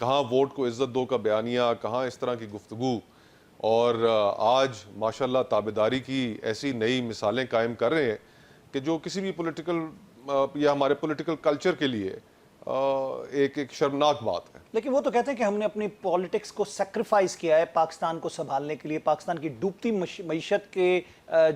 کہاں ووٹ کو عزت دو کا بیانیہ، کہاں اس طرح کی گفتگو، اور آج ماشاءاللہ تابعداری کی ایسی نئی مثالیں قائم کر رہے ہیں کہ جو کسی بھی پولیٹیکل یا ہمارے پولیٹیکل کلچر کے لیے ایک شرمناک بات ہے۔ لیکن وہ تو کہتے ہیں کہ ہم نے اپنی پولیٹکس کو سیکریفائز کیا ہے پاکستان کو سنبھالنے کے لیے، پاکستان کی ڈوبتی معیشت کے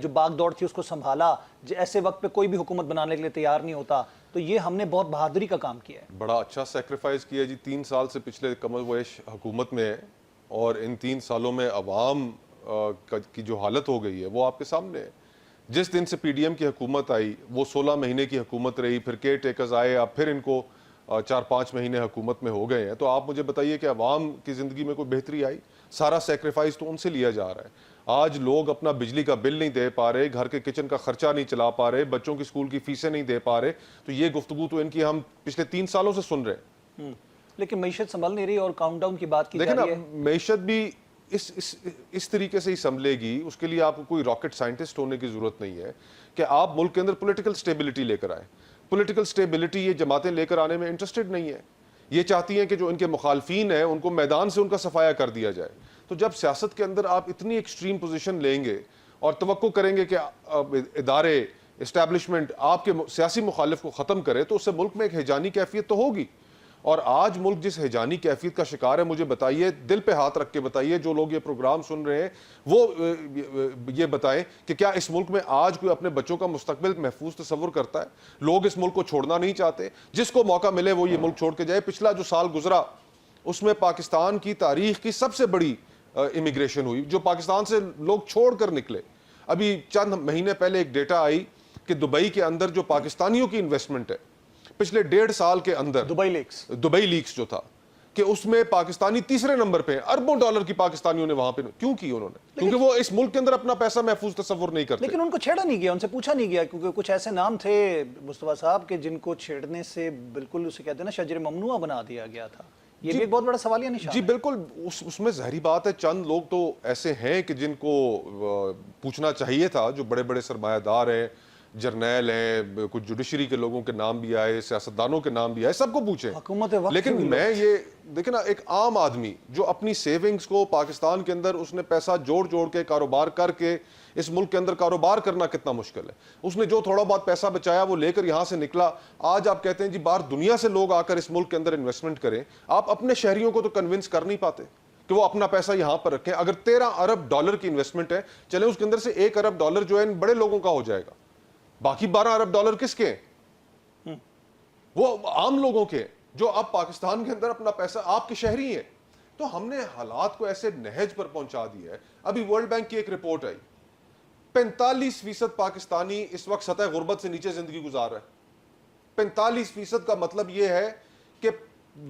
جو باغ دوڑ تھی اس کو سنبھالا، ایسے وقت پہ کوئی بھی حکومت بنانے کے لیے تیار نہیں ہوتا، تو یہ ہم نے بہت بہادری کا کام کیا ہے۔ بڑا اچھا سیکریفائز کیا جی، 3 سال سے پچھلے کمل ویش حکومت میں ہے، اور ان 3 سالوں میں عوام کی جو حالت ہو گئی ہے وہ آپ کے سامنے ہے۔ جس دن سے پی ڈی ایم کی حکومت آئی وہ 16 مہینے کی حکومت رہی، پھر کیئر ٹیکرز آئے، اب پھر ان کو 4-5 مہینے حکومت میں ہو گئے ہیں، تو آپ مجھے بتائیے کہ عوام کی زندگی میں کوئی بہتری آئی؟ سارا سیکریفائز تو ان سے لیا جا رہا ہے۔ آج لوگ اپنا بجلی کا بل نہیں دے پا رہے، گھر کے کچن کا خرچہ نہیں چلا پا رہے، بچوں کی اسکول کی فیسیں نہیں دے پا رہے، تو یہ گفتگو تو ان کی ہم پچھلے 3 سالوں سے سن رہے ہیں۔ لیکن معیشت سنبھل نہیں رہی اور کاؤنٹ ڈاؤن کی بات کی جا دیکھیں نا، رہی ہے۔ معیشت بھی اس طریقے سے ہی سنبھلے گی، اس کے لیے آپ کو کوئی راکٹ سائنٹسٹ ہونے کی ضرورت نہیں ہے کہ آپ ملک کے اندر پولیٹیکل سٹیبلٹی لے کر آئیں۔ پولیٹیکل سٹیبلٹی یہ جماعتیں لے کر آنے میں انٹرسٹڈ نہیں ہے، یہ چاہتی ہیں کہ جو ان کے مخالفین ہیں ان کو میدان سے ان کا صفایا کر دیا جائے۔ تو جب سیاست کے اندر آپ اتنی ایکسٹریم پوزیشن لیں گے اور توقع کریں گے کہ ادارے، اسٹیبلشمنٹ آپ کے سیاسی مخالف کو ختم کرے، تو اس سے ملک میں ایک ہیجانی کیفیت تو ہوگی۔ اور آج ملک جس ہیجانی کیفیت کا شکار ہے، مجھے بتائیے، دل پہ ہاتھ رکھ کے بتائیے، جو لوگ یہ پروگرام سن رہے ہیں وہ یہ بتائیں کہ کیا اس ملک میں آج کوئی اپنے بچوں کا مستقبل محفوظ تصور کرتا ہے؟ لوگ اس ملک کو چھوڑنا نہیں چاہتے، جس کو موقع ملے وہ یہ ملک چھوڑ کے جائے۔ پچھلا جو سال گزرا اس میں پاکستان کی تاریخ کی سب سے بڑی امیگریشن ہوئی، جو پاکستان سے لوگ چھوڑ کر نکلے۔ ابھی چند مہینے پہلے ایک ڈیٹا آئی کہ دبئی کے اندر جو پاکستانیوں کی انویسٹمنٹ ہے پچھلے 1.5 سال کے اندر، دبئی لیکس جو تھا، کہ اس میں پاکستانی تیسرے نمبر پہ ہیں۔ اربوں ڈالر کی پاکستانیوں نے وہاں پہ کیوں کی؟ انہوں نے کیونکہ وہ اس ملک کے اندر اپنا پیسہ محفوظ تصور نہیں کرتے۔ لیکن ان کو چھیڑا نہیں گیا، ان سے پوچھا نہیں گیا، کیونکہ کچھ ایسے نام تھے مصطفیٰ صاحب کہ جن کو چھیڑنے سے بالکل اسے کہتے ہیں نا شجر ممنوعہ بنا دیا گیا تھا۔ یہ بھی ایک بہت بڑا سوالیہ نشان جی ہے۔ بالکل، اس میں ظاہری بات ہے چند لوگ تو ایسے ہیں کہ جن کو پوچھنا چاہیے تھا، جو بڑے بڑے سرمایہ دار ہیں، جرنیل ہیں، کچھ جوڈیشری کے لوگوں کے نام بھی آئے، سیاستدانوں کے نام بھی آئے، سب کو پوچھیں۔ حکومت وقت لیکن میں یہ دیکھیں نا، ایک عام آدمی جو اپنی سیونگز کو پاکستان کے اندر اس نے پیسہ جوڑ جوڑ کے کاروبار کر کے، اس ملک کے اندر کاروبار کرنا کتنا مشکل ہے، اس نے جو تھوڑا بہت پیسہ بچایا وہ لے کر یہاں سے نکلا۔ آج آپ کہتے ہیں جی باہر دنیا سے لوگ آ کر اس ملک کے اندر انویسٹمنٹ کریں، آپ اپنے شہریوں کو تو کنونس کر نہیں پاتے کہ وہ اپنا پیسہ یہاں پر رکھیں۔ اگر 13 ارب ڈالر کی انویسٹمنٹ ہے، چلیں اس کے اندر سے 1 ارب ڈالر جو ہے ان بڑے لوگوں کا ہو جائے گا، باقی 12 ارب ڈالر کس کے ہیں؟ وہ عام لوگوں کے، جو اب پاکستان کے اندر اپنا پیسہ، آپ کے شہری ہیں۔ تو ہم نے حالات کو ایسے نہج پر پہنچا دیا ہے۔ ابھی ورلڈ بینک کی ایک رپورٹ آئی، 45% پاکستانی اس وقت سطح غربت سے نیچے زندگی گزار رہا ہے۔ 45% کا مطلب یہ ہے کہ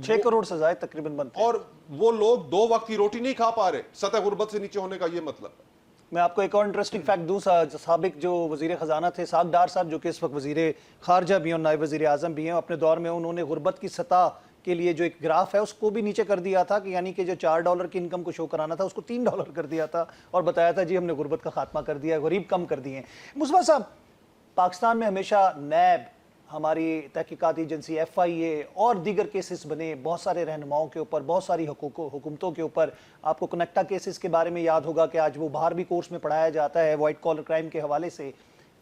6 کروڑ سے زائد تقریباً بنتے ہیں، اور وہ لوگ 2 وقت کی روٹی نہیں کھا پا رہے۔ سطح غربت سے نیچے ہونے کا یہ مطلب ہے۔ میں آپ کو ایک اور انٹرسٹنگ فیکٹ دوں، سابق جو وزیر خزانہ تھے ساگ ڈار صاحب، جو کہ اس وقت وزیر خارجہ بھی ہیں اور نائب وزیر اعظم بھی ہیں، اپنے دور میں انہوں نے غربت کی سطح کے لیے جو ایک گراف ہے اس کو بھی نیچے کر دیا تھا، کہ یعنی کہ جو 4 ڈالر کی انکم کو شو کرانا تھا اس کو 3 ڈالر کر دیا تھا، اور بتایا تھا جی ہم نے غربت کا خاتمہ کر دیا ہے، غریب کم کر دیے ہیں۔ مصطفیٰ صاحب، پاکستان میں ہمیشہ نیب، ہماری تحقیقاتی ایجنسی FIA اور دیگر کیسز بنے، بہت سارے رہنماؤں کے اوپر، بہت ساری حکومتوں کے اوپر۔ آپ کو کنیکٹا کیسز کے بارے میں یاد ہوگا کہ آج وہ باہر بھی کورس میں پڑھایا جاتا ہے، وائٹ کالر کرائم کے حوالے سے۔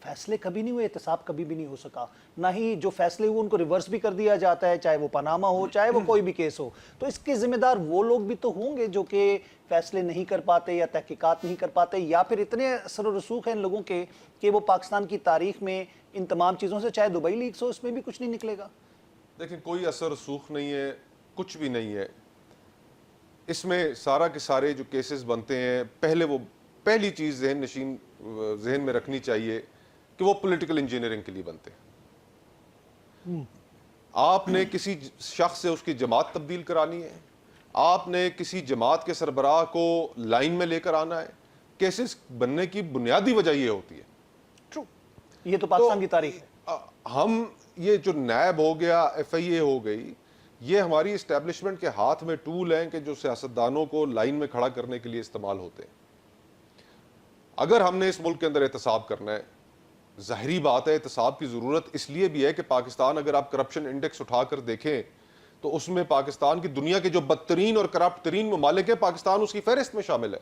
فیصلے کبھی نہیں ہوئے، احتساب کبھی بھی نہیں ہو سکا، نہ ہی جو فیصلے ہوئے ان کو ریورس بھی کر دیا جاتا ہے، چاہے وہ پاناما ہو، چاہے وہ کوئی بھی کیس ہو۔ تو اس کے ذمہ دار وہ لوگ بھی تو ہوں گے جو کہ فیصلے نہیں کر پاتے یا تحقیقات نہیں کر پاتے، یا پھر اتنے اثر و رسوخ ہیں ان لوگوں کے کہ وہ پاکستان کی تاریخ میں ان تمام چیزوں سے، چاہے دبئی لیکس ہو، اس میں بھی کچھ نہیں نکلے گا۔ دیکھیں، کوئی اثر رسوخ نہیں ہے، کچھ بھی نہیں ہے اس میں۔ سارا کے سارے جو کیسز بنتے ہیں، پہلی چیز ذہن میں رکھنی چاہیے کہ وہ پولیٹیکل انجینئرنگ کے لیے بنتے ہیں۔ آپ نے کسی شخص سے اس کی جماعت تبدیل کرانی ہے، آپ نے کسی جماعت کے سربراہ کو لائن میں لے کر آنا ہے۔ کیسز بننے کی بنیادی وجہ یہ ہوتی ہے۔ یہ تو پاکستان کی تاریخ ہے۔ ہم یہ جو نیب ہو گیا، FIA ہو گئی، یہ ہماری اسٹیبلشمنٹ کے ہاتھ میں ٹول ہیں کہ جو سیاستدانوں کو لائن میں کھڑا کرنے کے لیے استعمال ہوتے ہیں۔ اگر ہم نے اس ملک کے اندر احتساب کرنا ہے، ظاہری بات ہے احتساب کی ضرورت اس لیے بھی ہے کہ پاکستان، اگر آپ کرپشن انڈیکس اٹھا کر دیکھیں تو اس میں پاکستان کی دنیا کے جو بدترین اور کرپٹ ترین ممالک ہیں پاکستان اس کی فہرست میں شامل ہے.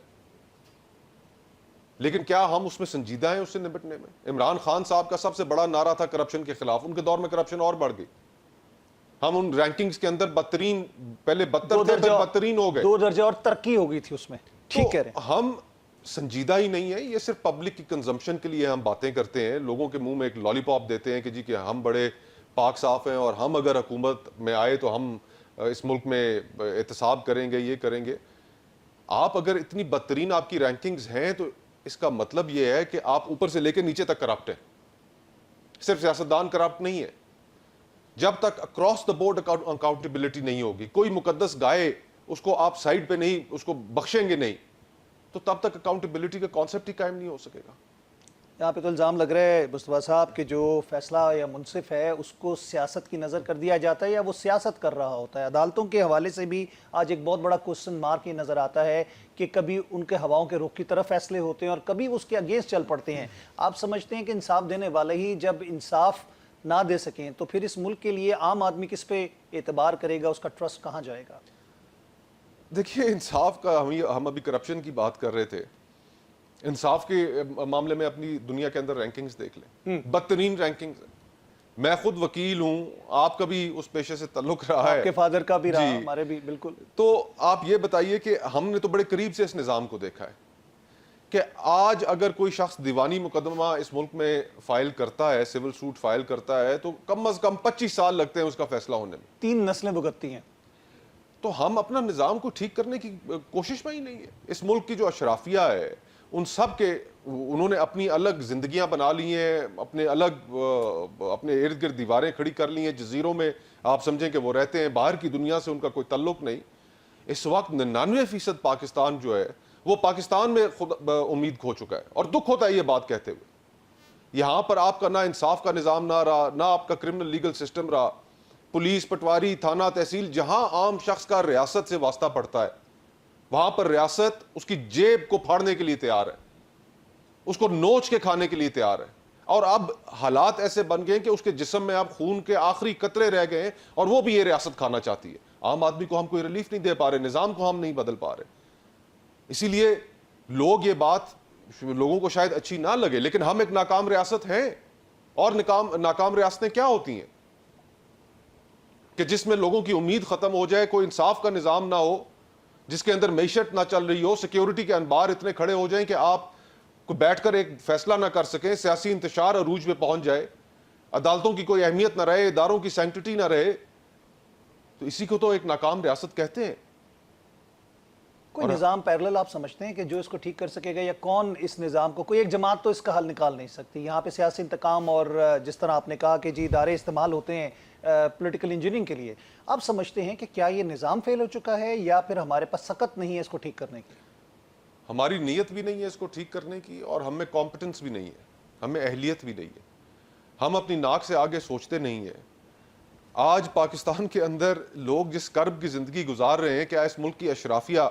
لیکن کیا ہم اس میں سنجیدہ ہیں اس سے نمٹنے میں؟ عمران خان صاحب کا سب سے بڑا نعرہ تھا کرپشن کے خلاف، ان کے دور میں کرپشن اور بڑھ گئی. ہم ان رینکنگز کے اندر بدترین، پہلے بدتر تھے پھر بدترین ہو گئے. 2 درجے اور ترقی ہو گئی تھی اس میں. ٹھیک کہہ رہے ہیں. ہم سنجیدہ ہی نہیں ہے، یہ صرف پبلک کی کنزمپشن کے لیے ہم باتیں کرتے ہیں، لوگوں کے منہ میں ایک لالی پاپ دیتے ہیں کہ جی کہ ہم بڑے پاک صاف ہیں اور ہم اگر حکومت میں آئے تو ہم اس ملک میں احتساب کریں گے، یہ کریں گے. آپ اگر اتنی بدترین آپ کی رینکنگز ہیں تو اس کا مطلب یہ ہے کہ آپ اوپر سے لے کے نیچے تک کرپٹ ہیں. صرف سیاستدان کرپٹ نہیں ہے. جب تک اکراس دا بورڈ اکاؤنٹیبلٹی نہیں ہوگی، کوئی مقدس گائے اس کو آپ سائڈ پہ نہیں، اس کو بخشیں گے نہیں، تو تب تک اکاؤنٹیبلٹی کا کانسیپٹ ہی قائم نہیں ہو سکے گا. یہاں پہ تو الزام لگ رہا ہے مصطفیٰ صاحب کہ جو فیصلہ یا منصف ہے اس کو سیاست کی نظر کر دیا جاتا ہے یا وہ سیاست کر رہا ہوتا ہے. عدالتوں کے حوالے سے بھی آج ایک بہت بڑا کوسچن مارک یہ نظر آتا ہے کہ کبھی ان کے ہواؤں کے رخ کی طرف فیصلے ہوتے ہیں اور کبھی اس کے اگینسٹ چل پڑتے ہیں. آپ سمجھتے ہیں کہ انصاف دینے والے ہی جب انصاف نہ دے سکیں تو پھر اس ملک کے لیے عام آدمی کس پہ اعتبار کرے گا، اس کا ٹرسٹ کہاں جائے گا؟ دیکھیے انصاف کا، ہم ابھی کرپشن کی بات کر رہے تھے، انصاف کے معاملے میں اپنی دنیا کے اندر رینکنگز دیکھ لیں، بدترین رینکنگز. میں خود وکیل ہوں، آپ کا بھی اس پیشے سے تعلق رہا ہے، آپ کے فادر کا بھی رہا، ہمارے بھی. بالکل. تو آپ یہ بتائیے کہ ہم نے تو بڑے قریب سے اس نظام کو دیکھا ہے کہ آج اگر کوئی شخص دیوانی مقدمہ اس ملک میں فائل کرتا ہے، سول سوٹ فائل کرتا ہے، تو کم از کم 25 سال لگتے ہیں اس کا فیصلہ ہونے میں. 3 نسلیں بھگتتی ہیں. تو ہم اپنا نظام کو ٹھیک کرنے کی کوشش میں ہی نہیں ہے. اس ملک کی جو اشرافیہ ہے ان سب کے، انہوں نے اپنی الگ زندگیاں بنا لی ہیں، اپنے الگ اپنے ارد گرد دیواریں کھڑی کر لی ہیں، جزیروں میں آپ سمجھیں کہ وہ رہتے ہیں، باہر کی دنیا سے ان کا کوئی تعلق نہیں. اس وقت 99% پاکستان جو ہے وہ پاکستان میں خود امید کھو چکا ہے، اور دکھ ہوتا ہے یہ بات کہتے ہوئے. یہاں پر آپ کا نہ انصاف کا نظام نہ رہا، نہ آپ کا کرمنل لیگل سسٹم رہا. پولیس، پٹواری، تھانہ، تحصیل، جہاں عام شخص کا ریاست سے واسطہ پڑتا ہے وہاں پر ریاست اس کی جیب کو پھاڑنے کے لیے تیار ہے، اس کو نوچ کے کھانے کے لیے تیار ہے. اور اب حالات ایسے بن گئے کہ اس کے جسم میں اب خون کے آخری قطرے رہ گئے ہیں اور وہ بھی یہ ریاست کھانا چاہتی ہے. عام آدمی کو ہم کوئی ریلیف نہیں دے پا رہے، نظام کو ہم نہیں بدل پا رہے. اسی لیے لوگ، یہ بات لوگوں کو شاید اچھی نہ لگے لیکن ہم ایک ناکام ریاست ہیں. اور ناکام ریاستیں کیا ہوتی ہیں کہ جس میں لوگوں کی امید ختم ہو جائے، کوئی انصاف کا نظام نہ ہو، جس کے اندر معیشت نہ چل رہی ہو، سیکیورٹی کے انبار اتنے کھڑے ہو جائیں کہ آپ کو بیٹھ کر ایک فیصلہ نہ کر سکیں، سیاسی انتشار عروج پہ پہنچ جائے، عدالتوں کی کوئی اہمیت نہ رہے، اداروں کی سینکٹیٹی نہ رہے. تو اسی کو تو ایک ناکام ریاست کہتے ہیں. کوئی نظام پیرلل آپ سمجھتے ہیں کہ جو اس کو ٹھیک کر سکے گا، یا کون اس نظام کو، کوئی ایک جماعت تو اس کا حل نکال نہیں سکتی؟ یہاں پہ سیاسی انتقام اور جس طرح آپ نے کہا کہ جی ادارے استعمال ہوتے ہیں پولیٹیکل انجینئرنگ کے لیے، آپ سمجھتے ہیں کہ کیا یہ نظام فیل ہو چکا ہے یا پھر ہمارے پاس سخت نہیں ہے اس کو ٹھیک کرنے کی؟ ہماری نیت بھی نہیں ہے اس کو ٹھیک کرنے کی، اور ہم میں کمپٹنس بھی نہیں ہے، ہمیں اہلیت بھی نہیں ہے. ہم اپنی ناک سے آگے سوچتے نہیں ہیں. آج پاکستان کے اندر لوگ جس کرب کی زندگی گزار رہے ہیں، کیا اس ملک کی اشرافیہ،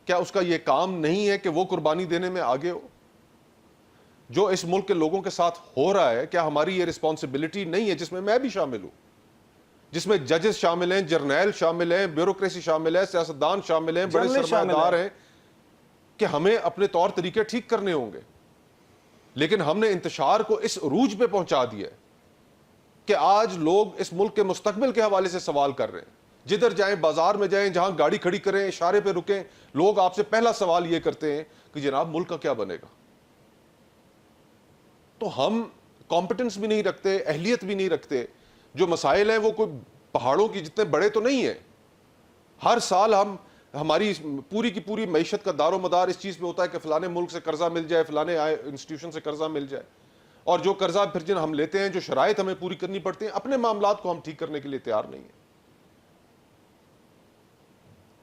کیا اس کا یہ کام نہیں ہے کہ وہ قربانی دینے میں آگے ہو؟ جو اس ملک کے لوگوں کے ساتھ ہو رہا ہے، کیا ہماری یہ رسپانسبلٹی نہیں ہے، جس میں بھی شامل ہوں، جس میں ججز شامل ہیں، جرنیل شامل ہیں، بیوروکریسی شامل ہے، سیاستدان شامل ہیں، بڑے سرمایہ دار ہیں، کہ ہمیں اپنے طور طریقے ٹھیک کرنے ہوں گے. لیکن ہم نے انتشار کو اس عروج پہ پہنچا دیا ہے کہ آج لوگ اس ملک کے مستقبل کے حوالے سے سوال کر رہے ہیں. جدھر جائیں، بازار میں جائیں، جہاں گاڑی کھڑی کریں، اشارے پہ رکیں، لوگ آپ سے پہلا سوال یہ کرتے ہیں کہ جناب ملک کا کیا بنے گا. تو ہم کمپٹنس بھی نہیں رکھتے، اہلیت بھی نہیں رکھتے. جو مسائل ہیں وہ کوئی پہاڑوں کی جتنے بڑے تو نہیں ہیں. ہر سال ہماری پوری کی پوری معیشت کا دار و مدار اس چیز پہ ہوتا ہے کہ فلانے ملک سے قرضہ مل جائے، فلانے انسٹیٹیوشن سے قرضہ مل جائے. اور جو قرضہ پھر جن ہم لیتے ہیں، جو شرائط ہمیں پوری کرنی پڑتی ہیں، اپنے معاملات کو ہم ٹھیک کرنے کے لیے تیار نہیں ہیں.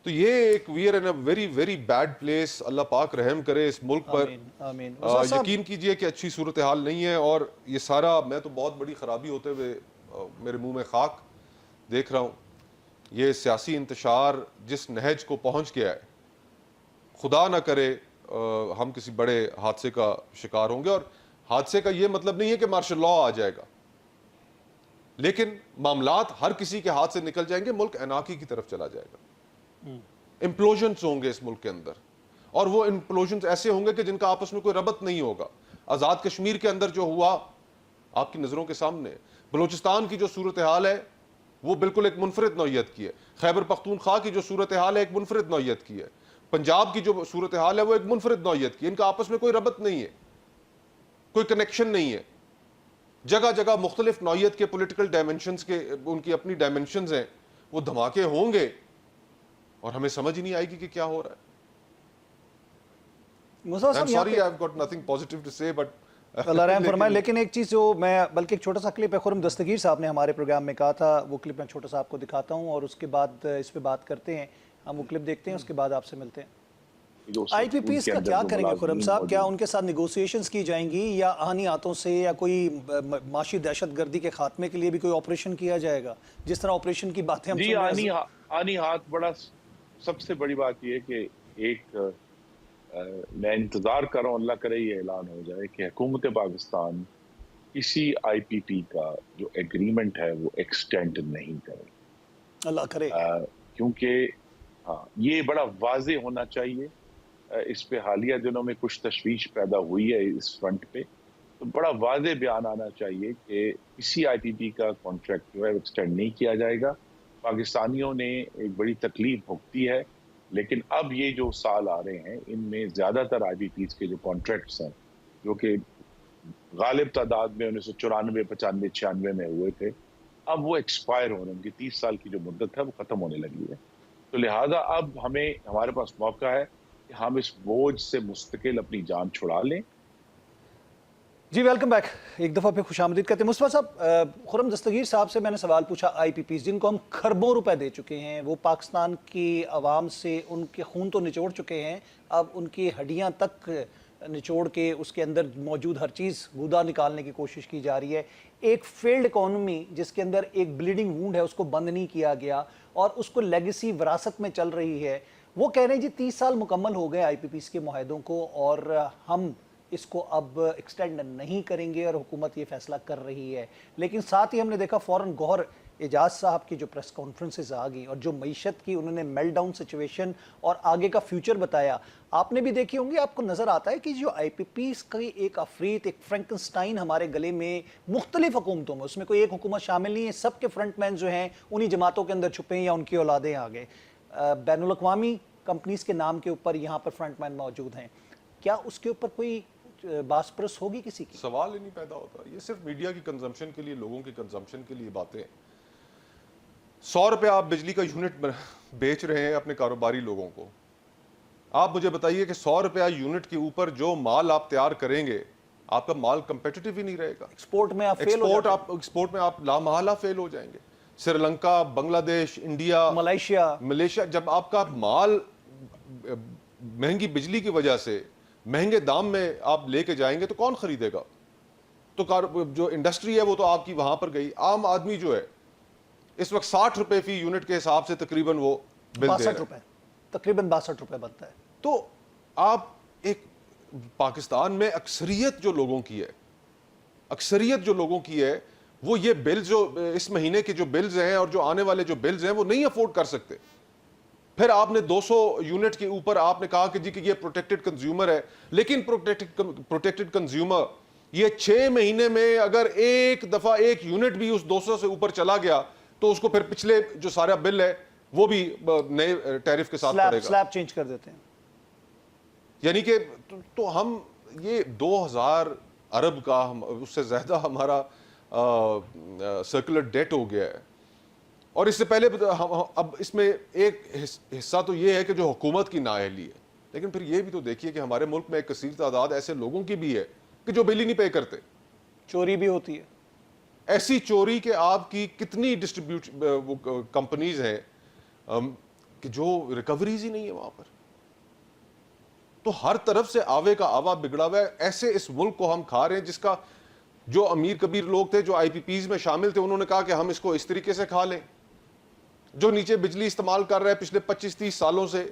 تو یہ ایک we are in a very very bad place. اللہ پاک رحم کرے اس ملک پر. آمین. یقین کیجئے کہ اچھی صورتحال نہیں ہے، اور یہ سارا، میں تو بہت بڑی خرابی ہوتے ہوئے میرے منہ میں خاک دیکھ رہا ہوں. یہ سیاسی انتشار جس نہج کو پہنچ گیا ہے، خدا نہ کرے ہم کسی بڑے حادثے کا شکار ہوں گے. اور حادثے کا یہ مطلب نہیں ہے کہ مارشل لا آ جائے گا. لیکن معاملات ہر کسی کے ہاتھ سے نکل جائیں گے, ملک انارکی کی طرف چلا جائے گا. امپلوژنز ہوں گے اس ملک کے اندر, اور وہ امپلوژنز ایسے ہوں گے کہ جن کا آپس میں کوئی ربط نہیں ہوگا. آزاد کشمیر کے اندر جو ہوا آپ کی نظروں کے سامنے, بلوچستان کی جو صورتحال ہے وہ بالکل ایک منفرد نوعیت کی ہے, خیبر پختونخوا کی جو صورتحال ہے ایک منفرد نوعیت کی ہے, پنجاب کی جو صورتحال ہے وہ ایک منفرد نوعیت کی ہے. ان کا آپس میں کوئی ربط نہیں ہے, کوئی کنیکشن نہیں ہے. جگہ جگہ مختلف نوعیت کے پولیٹیکل ڈائمنشنز کے ان کی اپنی ڈائمنشنز ہیں, وہ دھماکے ہوں گے اور ہمیں سمجھ ہی نہیں آئے گی کہ کیا ہو رہا ہے. I'm sorry, I've got nothing positive to say, but اللہ رحم فرمائے. لیکن ایک چیز جو میں, بلکہ ایک چھوٹا سا کلپ ہے خرم دستگیر صاحب نے ہمارے پروگرام میں کہا تھا, وہ کلپ میں چھوٹا سا آپ کو دکھاتا ہوں اور اس کے بعد اس پہ بات کرتے ہیں. ہم وہ کلپ دیکھتے ہیں, اس کے بعد آپ سے ملتے ہیں. آئی پی پیز کا کیا کریں گے خرم صاحب؟ کیا ان کے ساتھ نیگوسیشنز کی جائیں گی, یا آہنی ہاتھوں سے, یا کوئی معاشی دہشت گردی کے خاتمے کے لیے بھی کوئی آپریشن کیا جائے گا, جس طرح آپریشن کی باتیں ہم سن رہے ہیں؟ آنی ہاتھ بڑا, سب سے بڑی بات یہ ہے کہ ایک میں انتظار کر رہا ہوں, اللہ کرے یہ اعلان ہو جائے کہ حکومت پاکستان کسی آئی پی پی کا جو ایگریمنٹ ہے وہ ایکسٹینڈ نہیں کرے. اللہ کرے. کیونکہ یہ بڑا واضح ہونا چاہیے. اس پہ حالیہ دنوں میں کچھ تشویش پیدا ہوئی ہے اس فرنٹ پہ, تو بڑا واضح بیان آنا چاہیے کہ کسی آئی پی پی کا کانٹریکٹ جو ہے ایکسٹینڈ نہیں کیا جائے گا. پاکستانیوں نے ایک بڑی تکلیف بھگتی ہے, لیکن اب یہ جو سال آ رہے ہیں ان میں زیادہ تر آئی پی پیز کے جو کانٹریکٹس ہیں, جو کہ غالب تعداد میں 1994, 95, 96 میں ہوئے تھے, اب وہ ایکسپائر ہو رہے ہیں. ان کی 30 سال کی جو مدت ہے وہ ختم ہونے لگی ہے. تو لہٰذا اب ہمارے پاس موقع ہے کہ ہم اس بوجھ سے مستقل اپنی جان چھڑا لیں. جی ویلکم بیک, ایک دفعہ پہ خوش آمدید کہتے ہیں. مصطفیٰ صاحب, خرم دستگیر صاحب سے میں نے سوال پوچھا, آئی پی پیز جن کو ہم کھربوں روپے دے چکے ہیں, وہ پاکستان کی عوام سے ان کے خون تو نچوڑ چکے ہیں, اب ان کی ہڈیاں تک نچوڑ کے اس کے اندر موجود ہر چیز گودا نکالنے کی کوشش کی جا رہی ہے. ایک فیلڈ اکانومی جس کے اندر ایک بلیڈنگ وونڈ ہے اس کو بند نہیں کیا گیا, اور اس کو لیگیسی وراثت میں چل رہی ہے. وہ کہہ رہے ہیں جی 30 سال مکمل ہو گئے آئی پی پیز کے معاہدوں کو, اور ہم اس کو اب ایکسٹینڈ نہیں کریں گے, اور حکومت یہ فیصلہ کر رہی ہے. لیکن ساتھ ہی ہم نے دیکھا فوراً گوہر اعجاز صاحب کی جو پریس کانفرنسز آ گئی, اور جو معیشت کی انہوں نے میلٹ ڈاؤن سچویشن اور آگے کا فیوچر بتایا. آپ نے بھی دیکھی ہوں گی, آپ کو نظر آتا ہے کہ جو آئی پی پیز کی ایک عفریت, ایک فرینکنسٹائن ہمارے گلے میں مختلف حکومتوں میں, اس میں کوئی ایک حکومت شامل نہیں ہے, سب کے فرنٹ مین جو ہیں انہی جماعتوں کے اندر چھپے ہیں یا ان کی اولادیں آ گئے. بین الاقوامی کمپنیز کے نام کے اوپر یہاں پر فرنٹ مین موجود ہیں. کیا اس کے اوپر کوئی باس پرس ہوگی کسی کی؟ سوال ہی نہیں پیدا ہوتا. یہ صرف میڈیا کی کنزمپشن کے لیے, لوگوں کی کنزمپشن کے لیے باتیں. 100 روپے آپ بجلی کا یونٹ بیچ رہے ہیں اپنے کاروباری لوگوں کو. آپ مجھے بتائیے کہ 100 روپیہ یونٹ کے اوپر جو مال آپ تیار کریں گے, آپ کا مال کمپیٹیٹو ہی نہیں رہے گا. ایکسپورٹ میں آپ فیل ہو جائیں گے. ایکسپورٹ میں آپ لامحالہ فیل ہو جائیں گے. سری لنکا, بنگلہ دیش, انڈیا, ملیشیا, جب آپ کا مال مہنگی بجلی کی وجہ سے مہنگے دام میں آپ لے کے جائیں گے تو کون خریدے گا؟ تو جو انڈسٹری ہے وہ تو آپ کی وہاں پر گئی. عام آدمی جو ہے اس وقت 60 روپے فی یونٹ کے حساب سے تقریباً وہ بل دے رہا ہے. تقریباً 62 روپے بنتا ہے. تو آپ ایک پاکستان میں اکثریت جو لوگوں کی ہے وہ یہ بلز جو اس مہینے کے جو بلز ہیں اور جو آنے والے جو بلز ہیں وہ نہیں افورڈ کر سکتے. پھر آپ نے 200 یونٹ کے اوپر آپ نے کہا کہ جی کہ یہ پروٹیکٹڈ کنزیومر ہے, لیکن پروٹیکٹڈ کنزیومر یہ 6 مہینے میں اگر ایک دفعہ ایک یونٹ بھی اس 200 سے اوپر چلا گیا تو اس کو پھر پچھلے جو سارا بل ہے وہ بھی نئے ٹیرف کے ساتھ پڑے گا. سلیب چینج کر دیتے ہیں. یعنی کہ تو ہم یہ 2000 ارب کا اس سے زیادہ ہمارا سرکولر ڈیٹ ہو گیا ہے. اور اس سے پہلے اب اس میں ایک حصہ تو یہ ہے کہ جو حکومت کی نااہلی ہے, لیکن پھر یہ بھی تو دیکھیے کہ ہمارے ملک میں ایک کثیر تعداد ایسے لوگوں کی بھی ہے کہ جو بل ہی نہیں پے کرتے. چوری بھی ہوتی ہے. ایسی چوری کہ آپ کی کتنی ڈسٹریبیوٹ کمپنیز ہیں کہ جو ریکوریز ہی نہیں ہے وہاں پر. تو ہر طرف سے آوے کا آوا بگڑا ہوا ہے. ایسے اس ملک کو ہم کھا رہے ہیں جس کا جو امیر کبیر لوگ تھے جو آئی پی پیز میں شامل تھے, انہوں نے کہا کہ ہم اس کو اس طریقے سے کھا لیں. جو نیچے بجلی استعمال کر رہا ہے پچھلے 25-30 سالوں سے,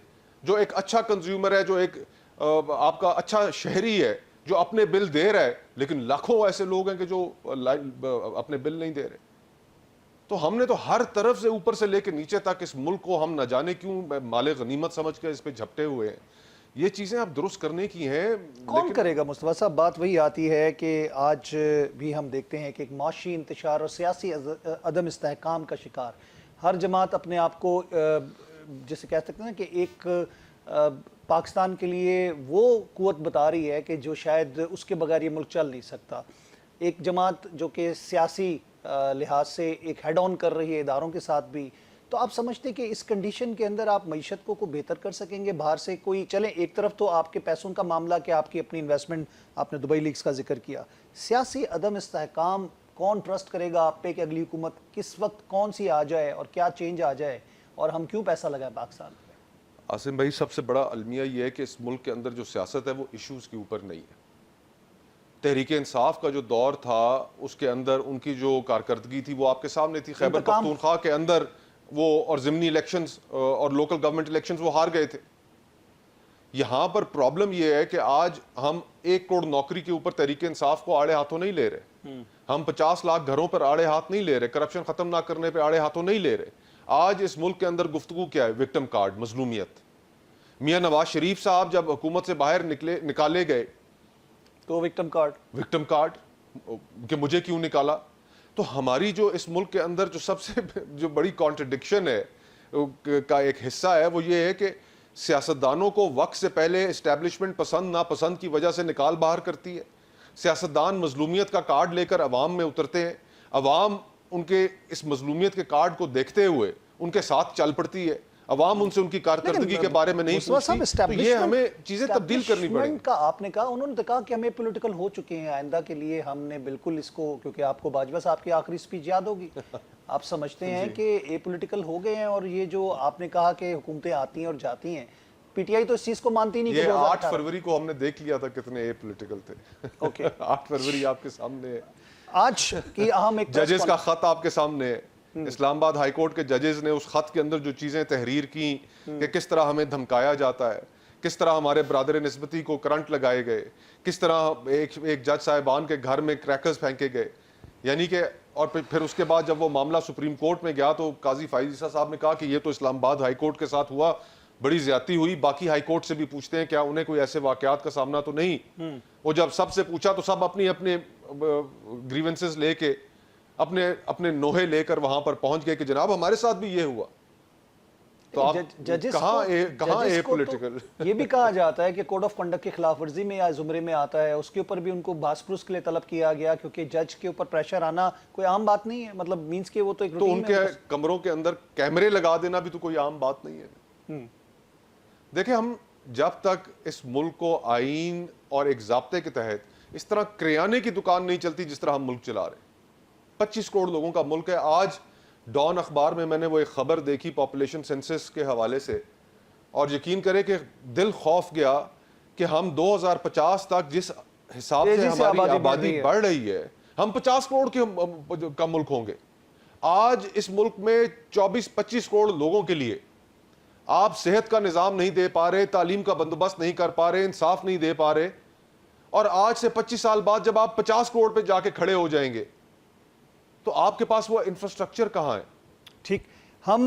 جو ایک اچھا کنزیومر ہے, جو ایک آپ کا اچھا شہری ہے, جو اپنے بل دے رہا ہے, لیکن لاکھوں ایسے لوگ ہیں کہ جو اپنے بل نہیں دے رہے. تو ہم نے تو ہر طرف سے اوپر سے لے کے نیچے تک اس ملک کو ہم نہ جانے کیوں مال غنیمت سمجھ کے اس پہ جھپٹے ہوئے ہیں. یہ چیزیں اب درست کرنے کی ہیں. کون کرے گا مصطفیٰ صاحب؟ بات وہی آتی ہے کہ آج بھی ہم دیکھتے ہیں کہ ایک معاشی انتشار اور سیاسی عدم استحکام کا شکار ہر جماعت اپنے آپ کو جسے کہہ سکتے ہیں کہ ایک پاکستان کے لیے وہ قوت بتا رہی ہے کہ جو شاید اس کے بغیر یہ ملک چل نہیں سکتا. ایک جماعت جو کہ سیاسی لحاظ سے ایک ہیڈ آن کر رہی ہے اداروں کے ساتھ بھی. تو آپ سمجھتے ہیں کہ اس کنڈیشن کے اندر آپ معیشت کو بہتر کر سکیں گے؟ باہر سے کوئی چلیں ایک طرف تو آپ کے پیسوں کا معاملہ کہ آپ کی اپنی انویسٹمنٹ، آپ نے دبئی لیگز کا ذکر کیا، سیاسی عدم استحکام کون ٹرسٹ کرے گا آپ پہ کہ اگلی حکومت کس وقت کون سی آ جائے اور کیا چینج آ جائے اور ہم کیوں پیسہ لگائیں پاکستان میں؟ عاصم بھائی، سب سے بڑا المیہ یہ ہے کہ اس ملک کے اندر جو سیاست ہے وہ ایشوز کے اوپر نہیں ہے. تحریک انصاف کا جو دور تھا اس کے اندر ان کی جو کارکردگی تھی وہ آپ کے سامنے تھی. خیبر پختونخوا کے اندر وہ اور ضمنی الیکشنز اور لوکل گورنمنٹ الیکشنز وہ ہار گئے تھے. یہاں پر پرابلم یہ ہے کہ آج ہم 1 کروڑ نوکری کے اوپر تحریک انصاف کو آڑے ہاتھوں نہیں لے رہے. ہم 50 لاکھ گھروں پر آڑے ہاتھ نہیں لے رہے. کرپشن ختم نہ کرنے پہ آڑے ہاتھوں نہیں لے رہے. آج اس ملک کے اندر گفتگو کیا ہے؟ وکٹم کارڈ، مظلومیت. میاں نواز شریف صاحب جب حکومت سے باہر نکالے گئے تو وکٹم کارڈ کہ مجھے کیوں نکالا. تو ہماری جو اس ملک کے اندر جو سب سے جو بڑی کانٹرڈکشن ہے کا ایک حصہ ہے وہ یہ ہے کہ سیاستدانوں کو وقت سے پہلے اسٹیبلشمنٹ پسند ناپسند کی وجہ سے نکال باہر کرتی ہے. سیاستدان مظلومیت کا کارڈ لے کر عوام میں اترتے ہیں. عوام ان کے اس مظلومیت کے کارڈ کو دیکھتے ہوئے ان کے ساتھ چل پڑتی ہے. عوام ان سے ان کی کارکردگی کے بارے میں نہیں پوچھتی. تو یہ ہمیں چیزیں تبدیل کرنی پڑیں گی. آپ نے کہا، انہوں نے کہا کہ ہمیں پولیٹیکل ہو چکے ہیں، آئندہ کے لیے ہم نے بالکل اس کو، کیونکہ آپ کو باجوہ صاحب کی آخری سپیچ یاد ہوگی، آپ سمجھتے ہیں کہ اے پولیٹیکل ہو گئے ہیں. اور یہ جو آپ نے کہا کہ حکومتیں آتی ہیں اور جاتی ہیں، پی ٹی آئی تو اس چیز کو مانتی نہیں. یہ 8 فروری کو ہم نے دیکھ لیا تھا کتنے اے پولیٹیکل تھے. 8 فروری آپ کے سامنے ہے. آج کی اہم ایک ججز کا خط آپ کے سامنے ہے. اسلام آباد ہائی کورٹ کے ججز نے اس خط کے اندر جو چیزیں تحریر کی کہ کس طرح ہمیں دھمکایا جاتا ہے، کس طرح ہمارے برادر نسبتی کو کرنٹ لگائے گئے، کس طرح ایک جج صاحبان کے گھر میں کریکرز پھینکے گئے. یعنی کہ اور پھر اس کے بعد جب وہ معاملہ سپریم کورٹ میں گیا تو قاضی فائز عیسیٰ صاحب نے کہا کہ یہ تو اسلام آباد ہائی کورٹ کے ساتھ ہوا، بڑی زیادتی ہوئی. باقی ہائی کورٹ سے بھی پوچھتے ہیں کیا انہیں کوئی ایسے واقعات کا سامنا تو نہیں. وہ جب سب سے پوچھا تو سب اپنی اپنے گریونسز لے کے اپنے نوحے لے کر وہاں پر پہنچ گئے کہ جناب ہمارے ساتھ بھی یہ ہوا. تو آپ کہاں اے پولیٹیکل. یہ بھی کہا جاتا ہے کہ کوڈ آف کنڈکٹ کی خلاف ورزی میں یا زمرے میں آتا ہے، اس کے اوپر بھی ان کو باس پروس کے لیے طلب کیا گیا، کیونکہ جج کے اوپر پریشر آنا کوئی عام بات نہیں ہے. مطلب مینس کہ وہ تو ایک تو ان کے کمروں کے اندر کیمرے لگا دینا بھی تو کوئی عام بات نہیں ہے. دیکھیں، ہم جب تک اس ملک کو آئین اور ایک ضابطے کے تحت اس طرح کریانے کی دکان نہیں چلتی جس طرح ہم ملک چلا رہے ہیں. 25 کروڑ لوگوں کا ملک ہے. آج ڈان اخبار میں نے وہ ایک خبر دیکھی پاپولیشن سینسس کے حوالے سے، اور یقین کرے کہ دل خوف گیا کہ ہم 2050 تک جس حساب سے ہماری آبادی بڑھ رہی ہے ہم 50 کروڑ کا ملک ہوں گے. آج اس ملک میں 24-25 کروڑ لوگوں کے لیے آپ صحت کا نظام نہیں دے پا رہے، تعلیم کا بندوبست نہیں کر پا رہے، انصاف نہیں دے پا رہے. اور آج سے 25 سال بعد جب آپ 50 کروڑ پہ جا کے کھڑے ہو جائیں گے تو آپ کے پاس وہ انفراسٹرکچر کہاں ہے؟ ٹھیک، ہم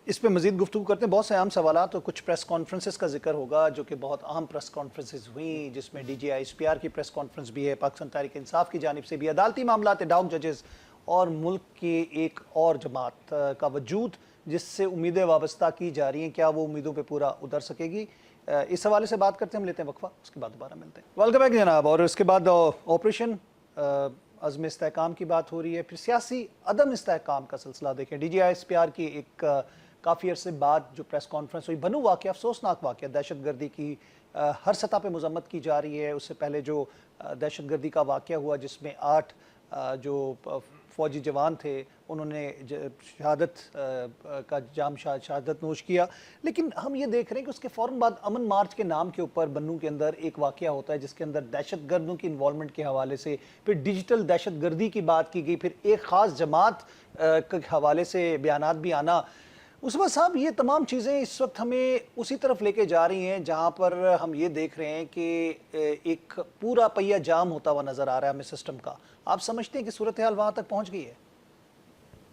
اس پہ مزید گفتگو کرتے ہیں. بہت سے اہم سوالات اور کچھ پریس کانفرنسز کا ذکر ہوگا جو کہ بہت اہم پریس کانفرنسز ہوئیں، جس میں D G I S P R کی پریس کانفرنس بھی ہے، پاکستان تحریک انصاف کی جانب سے بھی، عدالتی معاملات، ڈاک ججز اور ملک کی ایک اور جماعت کا وجود جس سے امیدیں وابستہ کی جا رہی ہیں. کیا وہ امیدوں پہ پورا اتر سکے گی؟ اس حوالے سے بات کرتے ہیں. ہم لیتے ہیں وقفہ، اس کے بعد دوبارہ ملتے ہیں. ویلکم بیک جناب. اور اس کے بعد آپریشن عزم استحکام کی بات ہو رہی ہے، پھر سیاسی عدم استحکام کا سلسلہ دیکھیں. D G I S P R کی ایک کافی عرصے بعد جو پریس کانفرنس ہوئی، بنو واقعہ، افسوسناک واقعہ، دہشت گردی کی ہر سطح پہ مذمت کی جا رہی ہے. اس سے پہلے جو دہشت گردی کا واقعہ ہوا جس میں 8 جو فوجی جوان تھے انہوں نے شہادت کا جام شہادت نوش کیا. لیکن ہم یہ دیکھ رہے ہیں کہ اس کے فوراً بعد امن مارچ کے نام کے اوپر بنو کے اندر ایک واقعہ ہوتا ہے جس کے اندر دہشت گردوں کی انوالومنٹ کے حوالے سے پھر ڈیجیٹل دہشت گردی کی بات کی گئی، پھر ایک خاص جماعت کے حوالے سے بیانات بھی آنا. عثمان صاحب، یہ تمام چیزیں اس وقت ہمیں اسی طرف لے کے جا رہی ہیں جہاں پر ہم یہ دیکھ رہے ہیں کہ ایک پورا پہیہ جام ہوتا ہوا نظر آ رہا ہے ہمیں سسٹم کا. آپ سمجھتے ہیں کہ صورتحال وہاں تک پہنچ گئی ہے؟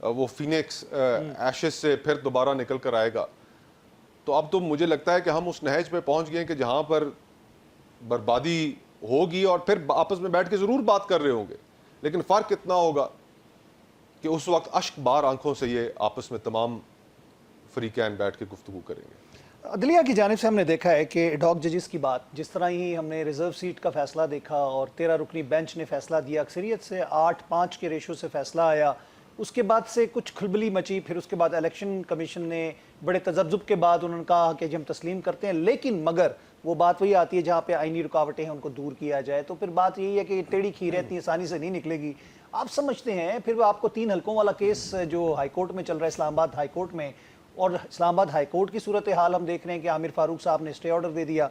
وہ فینکس ایشز سے پھر دوبارہ نکل کر آئے گا. تو اب تو مجھے لگتا ہے کہ ہم اس نہج پہ پہنچ گئے کہ جہاں پر بربادی ہوگی اور پھر آپس میں بیٹھ کے ضرور بات کر رہے ہوں گے, لیکن فرق اتنا ہوگا کہ اس وقت اشک بار آنکھوں سے یہ آپس میں تمام فریقین بیٹھ کے گفتگو کریں گے. عدلیہ کی جانب سے ہم نے دیکھا ہے کہ ایڈ ہاک ججز کی بات, جس طرح ہی ہم نے ریزرو سیٹ کا فیصلہ دیکھا اور 13 رکنی بینچ نے فیصلہ دیا, اکثریت سے 8-5 کے ریشو سے فیصلہ آیا. اس کے بعد سے کچھ کھلبلی مچی, پھر اس کے بعد الیکشن کمیشن نے بڑے تذبذب کے بعد انہوں نے کہا کہ ہم تسلیم کرتے ہیں, لیکن مگر وہ بات وہی آتی ہے جہاں پہ آئینی رکاوٹیں ہیں ان کو دور کیا جائے. تو پھر بات یہی ہے کہ ٹیڑھی کھیر اتنی آسانی سے نہیں نکلے گی. آپ سمجھتے ہیں پھر آپ کو 3 حلقوں والا کیس جو ہائی کورٹ میں چل رہا ہے, اسلام آباد ہائی کورٹ میں, اور اسلام آباد ہائی کورٹ کی صورتحال ہم دیکھ رہے ہیں کہ عامر فاروق صاحب نے اسٹے آرڈر دے دیا,